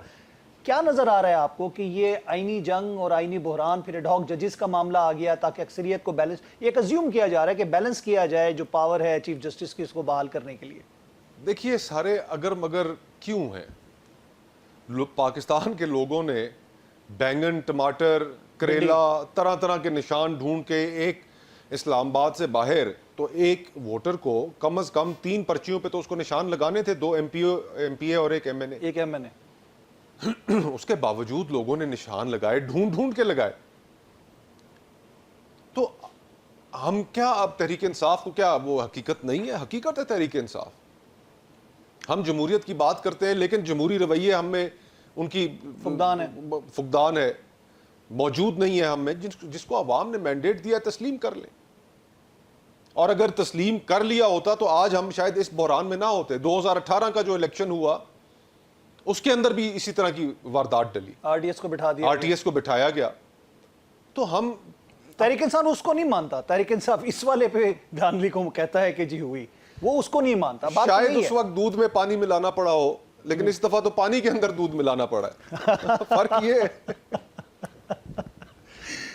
کیا نظر آ رہا ہے آپ کو کہ یہ آئینی جنگ اور آئینی بحران, پھر ایڈ ہاک ججز کا معاملہ آ گیا تاکہ اکثریت کو بیلنس, یہ ایک ازیوم کیا جا رہا ہے کہ بیلنس کیا جائے جو پاور ہے چیف جسٹس کی اس کو بحال کرنے کے لیے؟ دیکھیے سارے اگر مگر کیوں ہیں. پاکستان کے لوگوں نے بینگن, ٹماٹر, کریلا, طرح طرح کے نشان ڈھونڈ کے ایک اسلام آباد سے باہر, تو ایک ووٹر کو کم از کم 3 پرچیوں پہ تو اس کو نشان لگانے تھے, 2 ایم پی اے اور ایک ایم این اے. ایک ایم این اے. اس کے باوجود لوگوں نے نشان لگائے, ڈھونڈ ڈھونڈ کے لگائے. تو ہم کیا اب تحریک انصاف کو کیا وہ حقیقت نہیں ہے؟ حقیقت ہے تحریک انصاف. ہم جمہوریت کی بات کرتے ہیں لیکن جمہوری رویے ہم میں ان کی فقدان ہے, موجود نہیں ہے ہم میں. جس کو عوام نے مینڈیٹ دیا تسلیم کر لیں, اور اگر تسلیم کر لیا ہوتا تو آج ہم شاید اس بحران میں نہ ہوتے. 2018 کا جو الیکشن ہوا اس کے اندر بھی اسی طرح کی واردات ڈلی, آر ڈی ایس کو بٹھا دیا, آر ٹی ایس کو بٹھایا گیا. تو ہم تحریک انصاف اس کو نہیں مانتا. تحریک انصاف اس والے پہ دھاندلی کو کہتا ہے کہ جی ہوئی, وہ اس کو نہیں مانتا. شاید اس وقت دودھ میں پانی ملانا پڑا ہو, لیکن اس دفعہ تو پانی کے اندر دودھ ملانا پڑا ہے. فرق یہ ہے.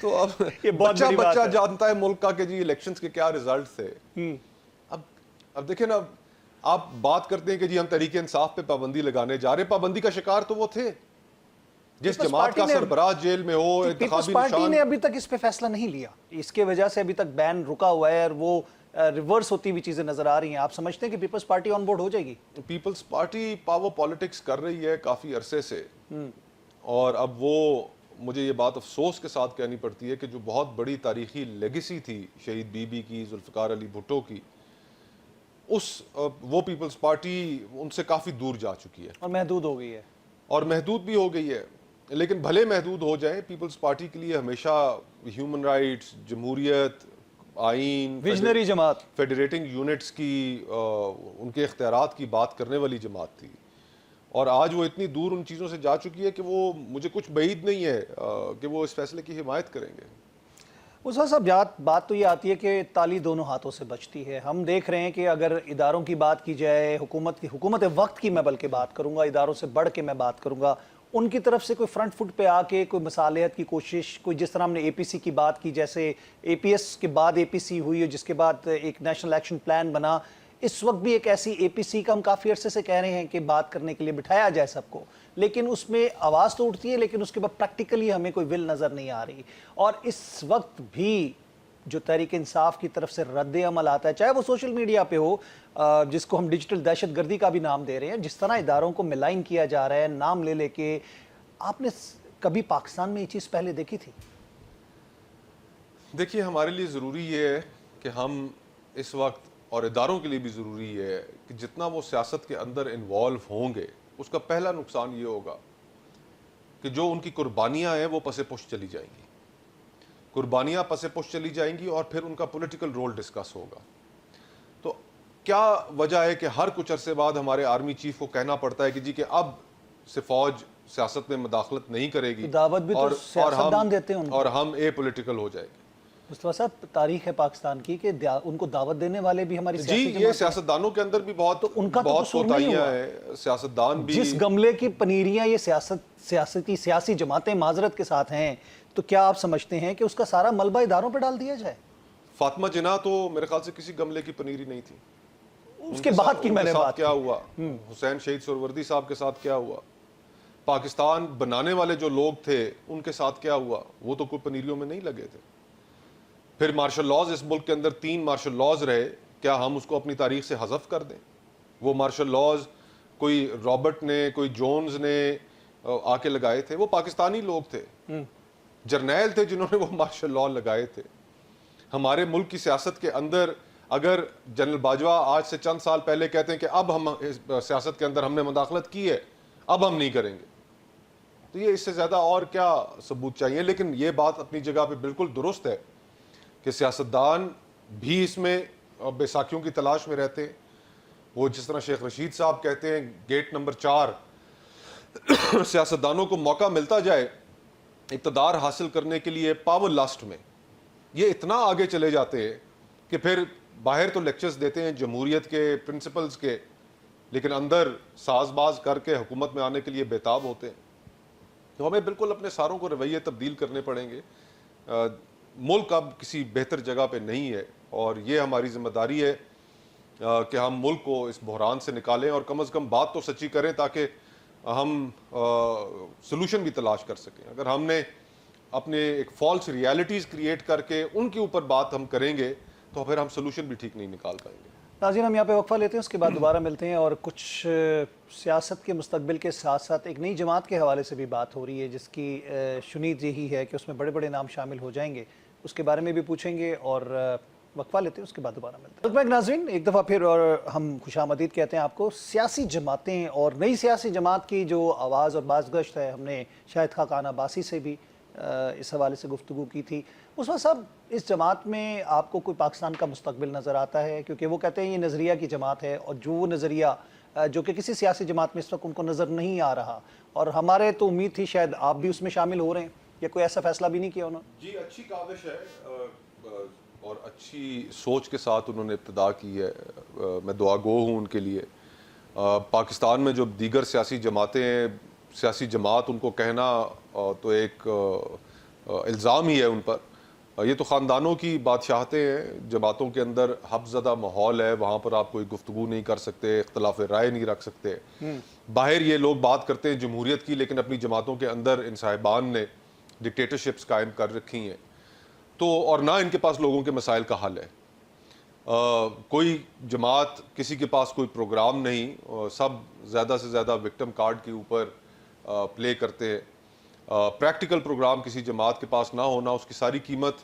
تو اب بچہ جانتا ہے ملک کا کہ جی الیکشنز کے کیا ریزلٹ تھے. اب دیکھیں نا, آپ بات کرتے ہیں کہ جی ہم تحریک انصاف پہ پابندی لگانے جا رہے ہیں. پابندی کا شکار تو وہ تھے جس جماعت کا سربراہ جیل میں ہو. پیپلز پارٹی نے ابھی تک اس پہ فیصلہ نہیں لیا, اس کے وجہ سے ابھی تک بین رکا ہوا ہے اور وہ ریورس ہوتی ہوئی چیزیں نظر آ رہی ہیں. آپ سمجھتے ہیں کہ پیپلز پارٹی آن بورڈ ہو جائے گی؟ پیپلز پارٹی پاور پالیٹکس کر رہی ہے کافی عرصے سے, اور اب وہ مجھے یہ بات افسوس کے ساتھ کہنی پڑتی ہے کہ جو بہت بڑی تاریخی لیگیسی تھی شہید بی بی کی, ذوالفقار علی بھٹو کی, وہ پیپلز پارٹی ان سے کافی دور جا چکی ہے اور محدود ہو گئی ہے, اور محدود بھی ہو گئی ہے. لیکن بھلے محدود ہو جائیں, پیپلز پارٹی کے لیے ہمیشہ ہیومن رائٹس, جمہوریت, آئین, ویژنری جماعت, فیڈریٹنگ یونٹس کی, ان کے اختیارات کی بات کرنے والی جماعت تھی. اور آج وہ اتنی دور ان چیزوں سے جا چکی ہے کہ وہ مجھے کچھ بعید نہیں ہے کہ وہ اس فیصلے کی حمایت کریں گے. مصطفیٰ صاحب, بات تو یہ آتی ہے کہ تالی دونوں ہاتھوں سے بچتی ہے. ہم دیکھ رہے ہیں کہ اگر اداروں کی بات کی جائے, حکومت وقت کی میں بلکہ بات کروں گا, اداروں سے بڑھ کے میں بات کروں گا, ان کی طرف سے کوئی فرنٹ فٹ پہ آ کے کوئی مصالحت کی کوشش, کوئی جس طرح ہم نے اے پی سی کی بات کی, جیسے اے پی ایس کے بعد اے پی سی ہوئی اور جس کے بعد ایک نیشنل ایکشن پلان بنا, اس وقت بھی ایک ایسی اے پی سی کا ہم کافی عرصے سے کہہ رہے ہیں کہ بات کرنے کے لیے بٹھایا جائے سب کو, لیکن اس میں آواز تو اٹھتی ہے لیکن اس کے بعد پریکٹیکلی ہمیں کوئی ول نظر نہیں آ رہی. اور اس وقت بھی جو تحریک انصاف کی طرف سے رد عمل آتا ہے, چاہے وہ سوشل میڈیا پہ ہو, جس کو ہم ڈیجیٹل دہشت گردی کا بھی نام دے رہے ہیں, جس طرح اداروں کو ملائن کیا جا رہا ہے نام لے لے کے, آپ نے کبھی پاکستان میں یہ چیز پہلے دیکھی تھی؟ دیکھیے ہمارے لیے ضروری یہ ہے کہ ہم اس وقت, اور اداروں کے لیے بھی ضروری ہے کہ جتنا وہ سیاست کے اندر انوالو ہوں گے, اس کا پہلا نقصان یہ ہوگا کہ جو ان کی قربانیاں ہیں وہ پسے پش چلی جائیں گی. قربانیاں پسے پش چلی جائیں گی اور پھر ان کا پولیٹیکل رول ڈسکس ہوگا. تو کیا وجہ ہے کہ ہر کچھ عرصے بعد ہمارے آرمی چیف کو کہنا پڑتا ہے کہ جی کہ اب سے فوج سیاست میں مداخلت نہیں کرے گی, دعوت بھی تو سیاستدان دیتے ہیں اور ہم اے پولیٹیکل ہو جائے گے. مصطفیٰ صاحب, تاریخ ہے پاکستان کی کہ ان کو دعوت دینے والے بھی ہماری جی, یہ سیاستدانوں کے اندر بھی بہت کوتاہیاں ہیں. سیاستدان بھی, جس گملے کی پنیریاں یہ سیاسی جماعتیں معذرت کے ساتھ ہیں, تو کیا آپ سمجھتے ہیں کہ اس کا سارا ملبہ اداروں پہ ڈال دیا جائے؟ فاطمہ جناح تو میرے خیال سے کسی گملے کی پنیری نہیں تھی. اس کے بعد کی میں نے بات کیا ہوا, حسین شہید سہروردی صاحب کے ساتھ کیا ہوا, پاکستان بنانے والے جو لوگ تھے ان کے ساتھ کیا ہوا, وہ تو کوئی پنیریوں میں نہیں لگے تھے. پھر مارشل لاز اس ملک کے اندر 3 مارشل لاز رہے, کیا ہم اس کو اپنی تاریخ سے حذف کر دیں؟ وہ مارشل لاز کوئی رابرٹ نے, کوئی جونز نے آ کے لگائے تھے, وہ پاکستانی لوگ تھے, جرنیل تھے جنہوں نے وہ مارشل لا لگائے تھے. ہمارے ملک کی سیاست کے اندر اگر جنرل باجوہ آج سے چند سال پہلے کہتے ہیں کہ اب ہم سیاست کے اندر ہم نے مداخلت کی ہے, اب ہم نہیں کریں گے, تو یہ اس سے زیادہ اور کیا ثبوت چاہیے. لیکن یہ بات اپنی جگہ پہ بالکل درست ہے کہ سیاستدان بھی اس میں بیساکھیوں کی تلاش میں رہتے ہیں. وہ جس طرح شیخ رشید صاحب کہتے ہیں گیٹ نمبر 4, سیاستدانوں کو موقع ملتا جائے اقتدار حاصل کرنے کے لیے پاور لاسٹ میں, یہ اتنا آگے چلے جاتے ہیں کہ پھر باہر تو لیکچرز دیتے ہیں جمہوریت کے پرنسپلز کے, لیکن اندر ساز باز کر کے حکومت میں آنے کے لیے بےتاب ہوتے ہیں. تو ہمیں بالکل اپنے ساروں کو رویے تبدیل کرنے پڑیں گے. ملک اب کسی بہتر جگہ پہ نہیں ہے, اور یہ ہماری ذمہ داری ہے کہ ہم ملک کو اس بحران سے نکالیں, اور کم از کم بات تو سچی کریں تاکہ ہم سلوشن بھی تلاش کر سکیں. اگر ہم نے اپنے ایک فالس ریالٹیز کریٹ کر کے ان کے اوپر بات ہم کریں گے تو پھر ہم سلوشن بھی ٹھیک نہیں نکال پائیں گے. ناظرین, ہم یہاں پہ وقفہ لیتے ہیں, اس کے بعد دوبارہ ملتے ہیں, اور کچھ سیاست کے مستقبل کے ساتھ ساتھ ایک نئی جماعت کے حوالے سے بھی بات ہو رہی ہے جس کی شنید یہی ہے کہ اس میں بڑے بڑے نام شامل ہو جائیں گے, اس کے بارے میں بھی پوچھیں گے, اور وقفہ لیتے ہیں, اس کے بعد دوبارہ ملتے ہیں. ناظرین, ایک دفعہ پھر اور ہم خوش آمدید کہتے ہیں آپ کو. سیاسی جماعتیں اور نئی سیاسی جماعت کی جو آواز اور بازگشت ہے, ہم نے شاہد خاقان عباسی سے بھی اس حوالے سے گفتگو کی تھی. مصطفیٰ صاحب, اس جماعت میں آپ کو کوئی پاکستان کا مستقبل نظر آتا ہے؟ کیونکہ وہ کہتے ہیں یہ نظریہ کی جماعت ہے, اور جو وہ نظریہ جو کہ کسی سیاسی جماعت میں اس وقت ان کو نظر نہیں آ رہا, اور ہمارے تو امید تھی شاید آپ بھی اس میں شامل ہو رہے ہیں, یا کوئی ایسا فیصلہ بھی نہیں کیا انہوں نے؟ جی, اچھی کاوش ہے اور اچھی سوچ کے ساتھ انہوں نے ابتدا کی ہے, میں دعا گو ہوں ان کے لیے. پاکستان میں جو دیگر سیاسی جماعتیں ہیں, سیاسی جماعت ان کو کہنا تو ایک الزام ہی ہے ان پر. یہ تو خاندانوں کی بادشاہتیں ہیں, جماعتوں کے اندر حب زدہ ماحول ہے, وہاں پر آپ کوئی گفتگو نہیں کر سکتے, اختلاف رائے نہیں رکھ سکتے. باہر یہ لوگ بات کرتے ہیں جمہوریت کی, لیکن اپنی جماعتوں کے اندر ان صاحبان نے ڈکٹیٹرشپس قائم کر رکھی ہیں, تو اور نہ ان کے پاس لوگوں کے مسائل کا حل ہے. کوئی جماعت کسی کے پاس کوئی پروگرام نہیں, سب زیادہ سے زیادہ وکٹم کارڈ کے اوپر پلے کرتے ہیں. پریکٹیکل پروگرام کسی جماعت کے پاس نہ ہونا, اس کی ساری قیمت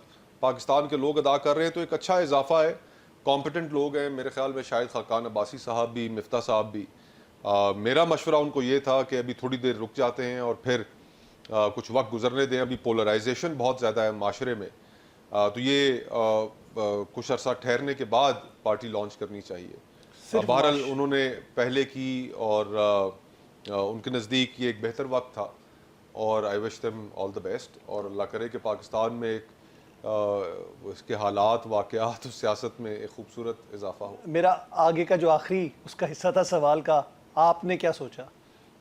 پاکستان کے لوگ ادا کر رہے ہیں, تو ایک اچھا اضافہ ہے. کمپیٹنٹ لوگ ہیں میرے خیال میں, شاہد خاقان عباسی صاحب بھی, مفتاح صاحب بھی. میرا مشورہ ان کو یہ تھا کہ ابھی تھوڑی دیر رک جاتے ہیں اور پھر کچھ وقت گزرنے دیں. ابھی پولرائزیشن بہت زیادہ ہے معاشرے میں, تو یہ کچھ عرصہ ٹھہرنے کے بعد پارٹی لانچ کرنی چاہیے. بہرحال انہوں نے پہلے کی, اور ان کے نزدیک یہ ایک بہتر وقت تھا, اور آئی وش دیم آل دا بیسٹ. اور اللہ کرے کہ پاکستان میں ایک اس کے حالات, واقعات اور سیاست میں ایک خوبصورت اضافہ ہو. میرا آگے کا جو آخری اس کا حصہ تھا سوال کا, آپ نے کیا سوچا؟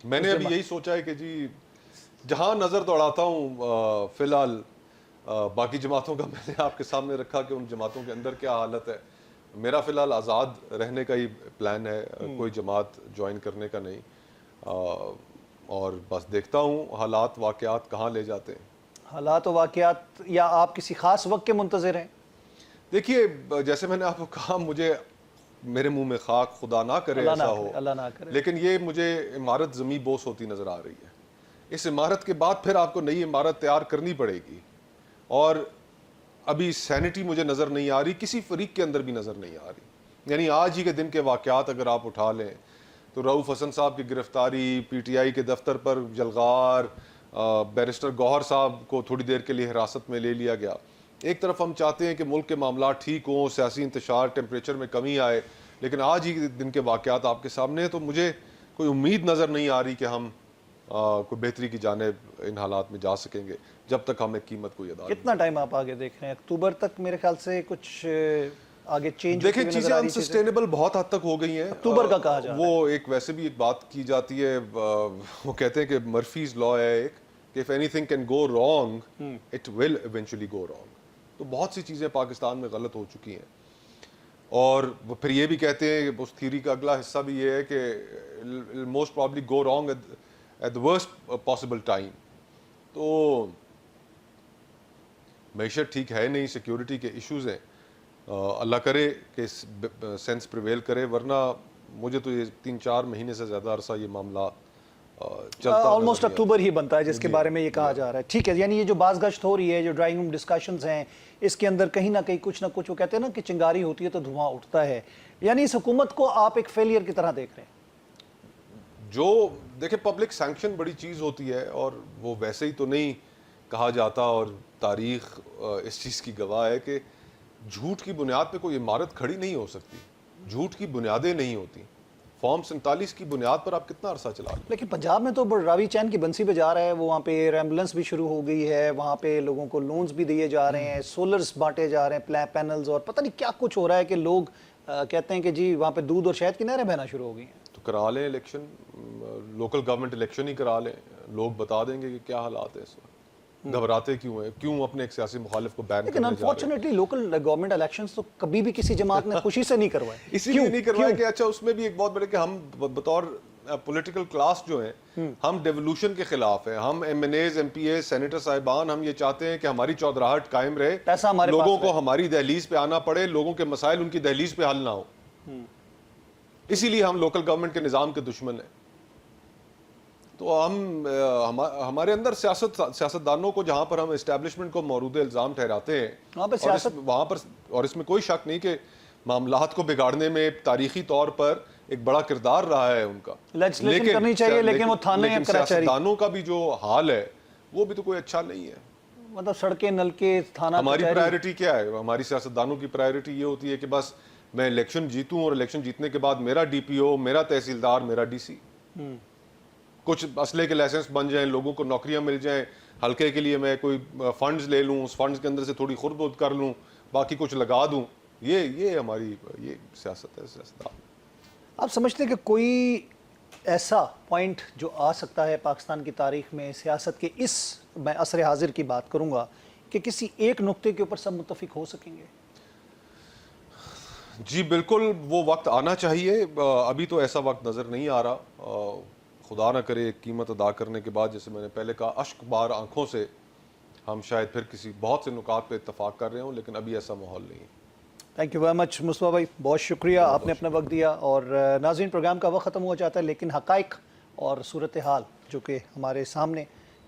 میں نے ابھی یہی سوچا ہے کہ جی جہاں نظر دوڑاتا ہوں, فی الحال باقی جماعتوں کا میں نے آپ کے سامنے رکھا کہ ان جماعتوں کے اندر کیا حالت ہے. میرا فی الحال آزاد رہنے کا ہی پلان ہے, کوئی جماعت جوائن کرنے کا نہیں, اور بس دیکھتا ہوں حالات واقعات کہاں لے جاتے ہیں. حالات و واقعات, یا آپ کسی خاص وقت کے منتظر ہیں؟ دیکھیے, جیسے میں نے آپ کو کہا, مجھے میرے منہ میں خاک, خدا نہ کرے ایسا ہو, اللہ نہ کرے, لیکن یہ مجھے عمارت زمیں بوس ہوتی نظر آ رہی ہے. اس عمارت کے بعد پھر آپ کو نئی عمارت تیار کرنی پڑے گی, اور ابھی سینٹی مجھے نظر نہیں آ رہی, کسی فریق کے اندر بھی نظر نہیں آ رہی. یعنی آج ہی کے دن کے واقعات اگر آپ اٹھا لیں تو رؤف حسن صاحب کی گرفتاری, پی ٹی آئی کے دفتر پر جلغار, بیرسٹر گوہر صاحب کو تھوڑی دیر کے لیے حراست میں لے لیا گیا. ایک طرف ہم چاہتے ہیں کہ ملک کے معاملات ٹھیک ہوں, سیاسی انتشار, ٹیمپریچر میں کمی آئے, لیکن آج ہی کے دن کے واقعات آپ کے سامنے ہیں, تو مجھے کوئی امید نظر نہیں آ رہی کہ ہم کوئی بہتری کی جانب ان حالات میں جا سکیں گے جب تک ہم ایک قیمت کو ادا. کتنا ٹائم آپ آگے دیکھ رہے ہیں؟ اکتوبر تک میرے خیال سے کچھ آگے چینج دیکھیں, چیزیں انسسٹینیبل بہت حد تک ہو گئی ہیں. اکتوبر کا کہا جا رہا ہے. وہ ایک ویسے بھی ایک بات کی جاتی ہے, وہ کہتے ہیں کہ مرفیز لا ہے ایک, کہ if anything can go wrong it will eventually go wrong. تو بہت سی چیزیں پاکستان میں غلط ہو چکی ہیں, اور وہ پھر یہ بھی کہتے ہیں کہ اس تھیوری کا اگلا حصہ بھی یہ ہے کہ most probably go wrong at the worst possible time. تو معیشت ٹھیک ہے نہیں, سیکیورٹی کے ایشوز ہیں, اللہ کرے کہ سینس پریویل کرے, ورنہ مجھے تو یہ 3-4 مہینے سے زیادہ عرصہ یہ معاملہ چلتا آلموسٹ اکتوبر ہی بنتا ہے جس کے بارے میں یہ کہا جا رہا ہے. ٹھیک ہے, یعنی یہ جو باز گشت ہو رہی ہے, جو ڈرائنگ روم ڈسکشنز ہیں, اس کے اندر کہیں نہ کہیں کچھ نہ کچھ, وہ کہتے ہیں نا کہ چنگاری ہوتی ہے تو دھواں اٹھتا ہے, یعنی اس حکومت کو آپ ایک فیلئر کی طرح دیکھ رہے ہیں. جو دیکھیں پبلک سینکشن بڑی چیز ہوتی ہے, اور وہ ویسے ہی تو نہیں کہا جاتا, اور تاریخ اس چیز کی گواہ ہے کہ جھوٹ کی بنیاد پہ کوئی عمارت کھڑی نہیں ہو سکتی, جھوٹ کی بنیادیں نہیں ہوتی. فارم 47 کی بنیاد پر آپ کتنا عرصہ چلا لیں. لیکن پنجاب میں تو راوی چین کی بنسی پہ جا رہا ہے, وہ وہاں پہ ایمبولینس بھی شروع ہو گئی ہے, وہاں پہ لوگوں کو لونز بھی دیے جا رہے ہیں, سولرز بانٹے جا رہے ہیں, پینلز, اور پتہ نہیں کیا کچھ ہو رہا ہے کہ لوگ کہتے ہیں کہ جی وہاں پہ دودھ اور شہد کی نہریں بہنا شروع ہو گئی ہیں. تو کرا لیں الیکشن, لوکل گورنمنٹ الیکشن ہی کرا لیں, لوگ بتا دیں گے کہ کیا حالات ہے اس وقت. گھبراتے کیوں ہیں, کیوں اپنے ایک سیاسی مخالف کو بین لیکن کرنے جا رہے ہیں. انفارچونیٹلی لوکل گورنمنٹ الیکشنز تو کبھی بھی کسی جماعت نے خوشی سے نہیں کروائے. اسی لیے نہیں کروائے کہ اچھا اس میں بھی ایک بہت بڑے کہ ہم بطور پولیٹیکل کلاس جو ہیں ہم ڈیولوشن کے خلاف ہیں. ہم M N As, M P A, senator صاحبان, ہم یہ چاہتے ہیں کہ ہماری چودراہٹ قائم رہے, پیسہ ہمارے پاس لوگوں کو ہماری دہلیز پہ آنا پڑے, لوگوں کے مسائل ان کی دہلیز پہ حل نہ ہو. اسی لیے ہم لوکل گورنمنٹ کے نظام کے دشمن ہیں. تو ہمارے اندر سیاستدانوں کو جہاں پر ہم اسٹیبلشمنٹ کو مورود الزام ٹھہراتے ہیں وہاں پر, اور اس میں کوئی شک نہیں کہ معاملات کو بگاڑنے میں تاریخی طور پر ایک بڑا کردار رہا ہے ان کا. لیجسلیشن کرنی چاہیے, لیکن وہ تھانے ہیں کراچاری. سیاستدانوں کا بھی جو حال ہے وہ بھی تو کوئی اچھا نہیں ہے. مطلب سڑکیں, نلکے, تھانہ, ہماری پرائیورٹی کیا ہے؟ ہماری سیاستدانوں کی پرائیورٹی یہ ہوتی ہے کہ بس میں الیکشن جیتوں, اور الیکشن جیتنے کے بعد میرا ڈی پی او, میرا تحصیلدار, میرا ڈی سی, کچھ اسلحے کے لائسنس بن جائیں, لوگوں کو نوکریاں مل جائیں, حلقے کے لیے میں کوئی فنڈز لے لوں, اس فنڈز کے اندر سے تھوڑی خرد برد کر لوں, باقی کچھ لگا دوں. یہ ہماری یہ سیاست ہے, سیاستدان. آپ سمجھتے ہیں کہ کوئی ایسا پوائنٹ جو آ سکتا ہے پاکستان کی تاریخ میں سیاست کے اس, میں عصر حاضر کی بات کروں گا, کہ کسی ایک نقطے کے اوپر سب متفق ہو سکیں گے؟ جی بالکل, وہ وقت آنا چاہیے. ابھی تو ایسا وقت نظر نہیں آ رہا. خدا نہ کرے ایک قیمت ادا کرنے کے بعد, جیسے میں نے پہلے کہا, اشک بار آنکھوں سے ہم شاید پھر کسی بہت سے نکات پہ اتفاق کر رہے ہوں, لیکن ابھی ایسا ماحول نہیں ہے. تھینک یو ویری مچ مصطفیٰ بھائی, بہت شکریہ, آپ نے اپنا وقت دیا. اور ناظرین, پروگرام کا وقت ختم ہو جاتا ہے, لیکن حقائق اور صورتحال جو کہ ہمارے سامنے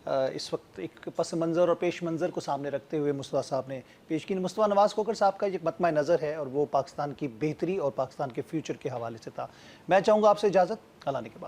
اس وقت ایک پس منظر اور پیش منظر کو سامنے رکھتے ہوئے مصطفیٰ صاحب نے پیش کی. مصطفیٰ نواز کھوکھر صاحب کا ایک مطمع نظر ہے, اور وہ پاکستان کی بہتری اور پاکستان کے فیوچر کے حوالے سے تھا. میں چاہوں گا آپ سے اجازت, کل آنے کے بعد.